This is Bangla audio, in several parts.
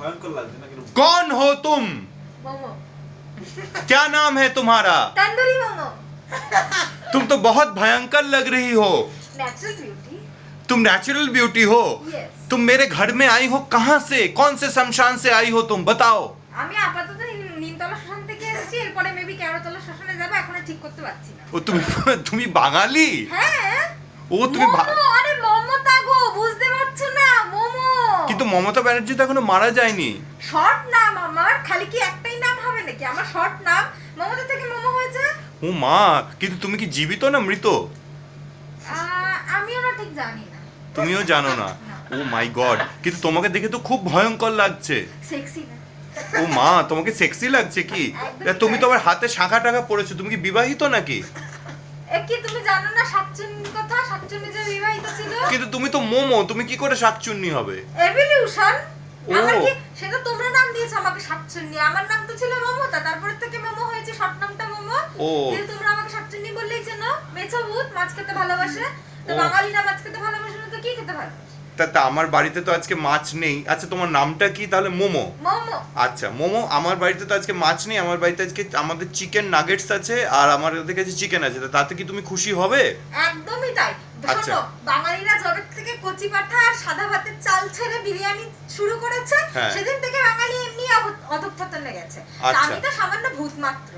ভয়ঙ্কর লাগছে না কিন্তু। कौन हो तुम? मोमो। क्या नाम है तुम्हारा? तंदूरी मोमो। तुम तो बहुत भयंकर लग रही हो। Natural beauty. तुम नेचुरल ब्यूटी हो। Yes. तुम मेरे घर में आई हो कहाँ से? कौन से शमशान से आई हो तुम? बताओ। আমি আপাতত নিমতলা শ্মশান থেকে এসেছি, এরপরে মেবি কেওড়াতলা শ্মশানে যাব, এখনো ঠিক করতে পারছি না। ও তুমি বাঙালি? হ্যাঁ। ও তুমি মোমো, আরে মমতা গো, বুঝতে পারছো না? মোমো। কিন্তু মমতা ব্যানার্জি তো এখনো মারা যায়নি। শর্ট নাম আমার, খালি কি একটাই নাম হবে নাকি? আমার শর্ট নাম, মমতা থেকে মোমো হয়েছে। ও মা, কিন্তু তুমি কি জীবিত না মৃত? আমিও না ঠিক জানি না। তুমিও জানো না? ও মাই গড, কিন্তু তোমাকে দেখে তো খুব ভয়ঙ্কর লাগছে। সেক্সি না? ও মা, তোমাকে সেক্সি লাগছে কি? তুমি তো আবার হাতে শাঁখা টাকা পরেছো, তুমি কি বিবাহিত নাকি? কি তুমি জানো না শাকচুন্নির কথা? শাকচুন্নি যে বিবাহিত ছিল। কিন্তু তুমি তো মোমো, তুমি কি করে শাকচুন্নি হবে? এভলিউশন। ও। আমার কি সেটা তোমরা নাম দিয়েছো আমাকে শাকচুন্নি, আমার নাম তো ছিল মমতা, তারপরে থেকে মোমো হয়েছে, শর্ট নামটা মোমো। ও। কিন্তু তোমরা আমাকে শাকচুন্নি বললেই চেনো। মেছো ভূত, মাছ খেতে ভালোবাসে। তো ও। বাঙালি না মাছ খেতে ভালোবাসে না তো কি খেতে ভালোবাসে? তা আমার বাড়িতে তো আজকে মাছ নেই। আচ্ছা, তোমার নামটা কি তাহলে? মোমো। মোমো। আচ্ছা মোমো, আমার বাড়িতে তো আজকে মাছ নেই, আমার বাড়িতে আজকে আমাদের চিকেন নাগেটস আছে আর আমাদের কাছে চিকেন আছে। তো তাতে কি তুমি খুশি হবে? একদমই তাই। আচ্ছা। শোনো, বাঙালিরা যবে থেকে কচি পাঠা আর সাদা ভাতের চাল ছেড়ে বিরিয়ানি শুরু করেছে, হ্যাঁ। সেদিন থেকে বাঙালি এমনি অধঃপতনে গেছে। আচ্ছা। আমি তো সামান্য ভূত মাত্র।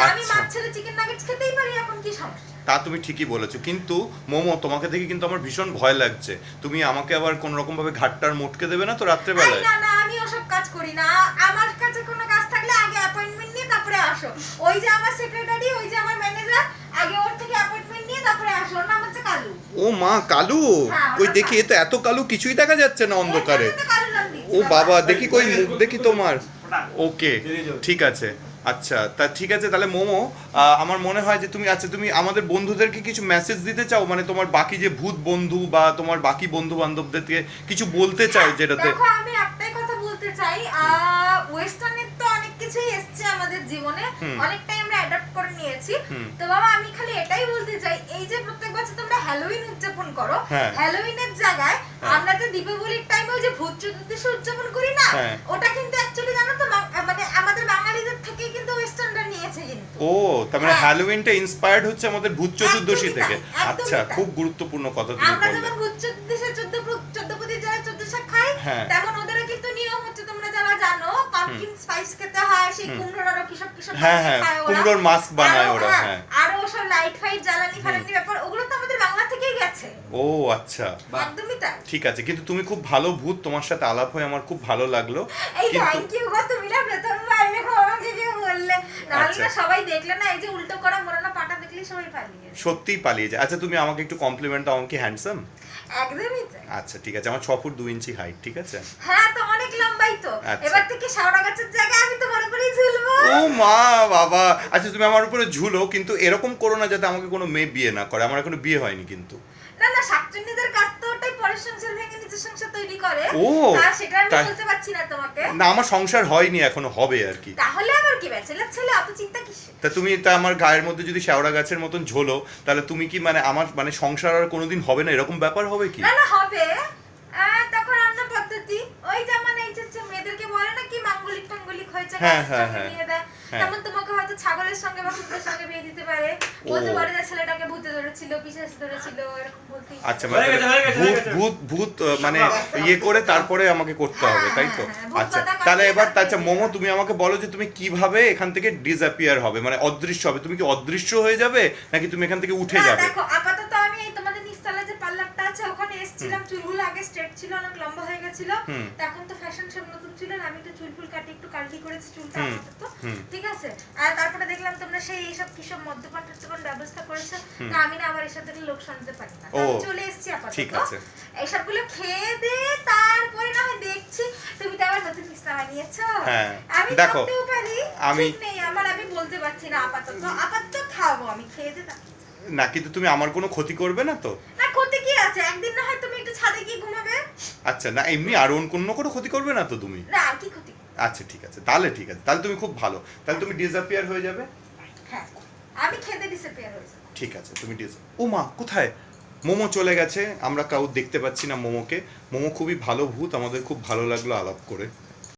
আমি আচ্ছা। মাছ ছেড়ে চিকেন নাগেটস খেতেই পারি, এখন কি সমস্যা? তা তুমি ঠিকই বলেছো, কিন্তু মোমো তোমাকে দেখে কিন্তু আমার ভীষণ ভয় লাগছে। তুমি আমাকে আবার কোন রকম ভাবে ঘাটটার মোটকে দেবে না তো রাত্রে আই বেলায়? না না, আমি ওসব কাজ করি না। আমার কাছে কোনো কাজ থাকলে আগে অ্যাপয়েন্টমেন্ট নিয়ে তারপরে আসো। ওই যে আমার সেক্রেটারি, ওই যে আমার ম্যানেজার, আগে ওর থেকে অ্যাপয়েন্টমেন্ট নিয়ে তারপরে আসো। ওর নাম হচ্ছে কালু। ও মা, কালু? হ্যাঁ, কই ওটা দেখি, এ তো এত কালু কিছুই দেখা যাচ্ছে না অন্ধকারে। ওর জন্য তো কালু নাম দিয়েছি, ও বাবা, দেখি কই মুখ দেখি তোমার। না, ওকে, ঠিক আছে। আচ্ছা, তা ঠিক আছে তাহলে মোমো, আমার মনে হয় যে তুমি, আচ্ছা তুমি আমাদের বন্ধুদেরকে কিছু মেসেজ দিতে চাও, মানে তোমার বাকি যে ভূত বন্ধু বা তোমার বাকি বন্ধু বান্ধবদেরকে কিছু বলতে চাও যেটাতে? দেখো, আমি একটাই কথা বলতে চাই, ওয়েস্টার্নের তো অনেক কিছুই এসছে আমাদের জীবনে, অনেকটাই আমরা অ্যাডাপ্ট করে নিয়েছি। তো বাবা, আমি খালি এটাই বলতে চাই, এই যে প্রত্যেক বছর তোমরা হ্যালোউইন উদযাপন করো, হ্যাঁ। হ্যালোউইনের জায়গায় আমরা যে দীপাবলির টাইমে ওই যে ভূত চতুর্দশী উদযাপন করি না, হ্যাঁ। ওটা কিন্তু অ্যাকচুয়ালি জানো তো মানে আমাদের বাঙালিদের থেকেই কিন্তু ওয়েস্টার্নরা নিয়েছে কিন্তু। ও, তার মানে হ্যাঁ। হ্যালোউইনটা ইন্সপায়ার্ড হচ্ছে আমাদের ভূত চতুর্দশী একদমই থেকে। তাই, একদমই আচ্ছা, তাই। খুব গুরুত্বপূর্ণ কথা তুমি আমরা বললে। যেমন ভূত চতুর্দশী 14 প্রতি যারা 14 শাক খাই, হ্যাঁ। তেমন ওদেরও কিন্তু নিয়ম হচ্ছে, তোমরা যারা জানো, পাম্পকিন স্পাইস খেতে হয়, সেই কুমড়োর আরো কিসব হ্যাঁ, হ্যাঁ, খায় ওরা। কুমড়োর মাস্ক বানায় আরো, ওরা, হ্যাঁ, হ্যাঁ। আরো ওসব লাইট ফাইট জ্বালানি ফালানি ব্যাপার, ওগুলো তো আমাদের বাংলা থেকেই গেছে। ও আচ্ছা, একদমই তাই। ঠিক আছে। কিন্তু তুমি খুব ভালো ভূত, তোমার সাথে আলাপ হয়ে আমার খুব ভালো লাগলো। এই কিন্তু থ্যাংক ইউ গো, তুমি না প্রথমবার এরকম আমাকে যে বললে, নাহলে আচ্ছা। না সবাই দেখলে না, এই যে উল্টো করা মোড়ানো পাটা দেখলেই সবাই পালিয়ে যায়। সত্যিই পালিয়ে যায়। আচ্ছা, তুমি আমাকে একটু কমপ্লিমেন্ট দাও, আমি কি হ্যান্ডসাম? একদমই তাই। আচ্ছা ঠিক আছে, আমার 6 ফুট 2 ইঞ্চি হাইট, ঠিক আছে? হ্যাঁ, তো অনেক লম্বাই তো। আচ্ছা। এবার থেকে শাওড়া গাছের জায়গায় আমি তোমার উপরেই ঝুলবো। ও মা বাবা, আচ্ছা তুমি আমার উপরে ঝুলো, কিন্তু এরকম করো না যাতে আমাকে কোনো মেয়ে বিয়ে না করে। আমার এখনো বিয়ে হয়নি কিন্তু। না না, শাকচুন্নিদের কাজ তো ওটাই, পরের সংসার ভেঙে নিজের সংসার তৈরি করে। ও, আর সেটা আমি তাই। বলতে পারছি না তোমাকে। না, আমার সংসার হয়নি এখনো, হবে আর কি। তাহলে আবার কি, ব্যাচেলর ছেলে, অত চিন্তা কিসে? তা তুমি আমার গায়ের মধ্যে যদি শেওড়া গাছের মতন ঝোলো, তাহলে তুমি কি মানে আমার মানে সংসার আর কোনোদিন হবে না, এরকম ব্যাপার হবে কি? না না, হবে। তখন অন্য পদ্ধতি, ওই যেমন এই যে মেয়েদেরকে বলে না কি মাঙ্গলিক টাঙ্গলিক হয়েছে, হ্যাঁ, গাছের হ্যাঁ, সঙ্গে হ্যাঁ। বিয়ে দেয়, হ্যাঁ। তেমন তোমাকে হয়তো ছাগলের সঙ্গে বা কুকুরের সঙ্গে বিয়ে দিতে পারে। বলতে পারে যে ছেলেটাকে ভূতে ধরেছিল, পিশাচ ধরেছিল, এরকম বলতেই পারে। আচ্ছা, মানে ভূত মানে ইয়ে করে তারপরে আমাকে করতে হবে, তাই তো? হ্যাঁ, ভূত আচ্ছা, কথা তাহলে কাটিয়ে এবার কাটিয়ে আচ্ছা মোমো, তুমি আমাকে বলো যে তুমি কিভাবে এখান থেকে ডিসঅ্যাপিয়ার হবে, মানে অদৃশ্য হবে। তুমি কি অদৃশ্য হয়ে যাবে নাকি তুমি এখান থেকে উঠে না, যাবে? দেখো, আপাতত আমি এই তোমাদের নিচতলায় যে পার্লারটা আছে ওখানে এসেছিলাম, চুলগুলো আগে স্ট্রেট ছিল, অনেক লম্বা হয়ে গেছিল। তো এখন তো ফ্যাশন সব নতুন ছিল, আমি একটু চুল ফুল কাটি, একটু কার্লি করেছি চুলটা আপাতত, ঠিক আছে? আর তারপরে দেখলাম তোমরা সেই এইসব কিসব মদ্যপান টদ্যপান ব্যবস্থা করেছো, তা আমি না আবার এসব থেকে লোক শুনতে পারি না, তো আমি চলে এসেছি আপাতত। ঠিক আছে। এইসবগুলো খেয়ে দে, তারপরে না হয় দেখছি। তুমি তো আবার নতুন বিছনা বানিয়েছো। হ্যাঁ, আমি দেখো, করতেও পারি, আমি- ঠিক নেই আমার, আমি বলতে পারছি না আপাতত খাবো আমি, খেয়ে দে তারপর। না, কিন্তু তুমি আমার কোনো ক্ষতি করবে না তো? না, ক্ষতি কি আছে? একদিন না হয় তুমি একটু ছাদে গিয়ে ঘুমাবে। আচ্ছা, না এমনি আর অন্য কোনো ক্ষতি করবে না তো তুমি? না, আর কি ক্ষতি? আচ্ছা ঠিক আছে, তাহলে ঠিক আছে, তাহলে তুমি খুব ভালো, তাহলে তুমি ডিসঅ্যাপিয়ার হয়ে যাবে। হ্যাঁ, আমি খেতে ডিসঅ্যাপিয়ার হয়েছে। ঠিক আছে, তুমি ও মা, কোথায় মোমো চলে গেছে, আমরা কাউ দেখতে পাচ্ছি না মোমোকে। মোমো খুবই ভালো ভূত, আমাদের খুব ভালো লাগলো আলাপ করে।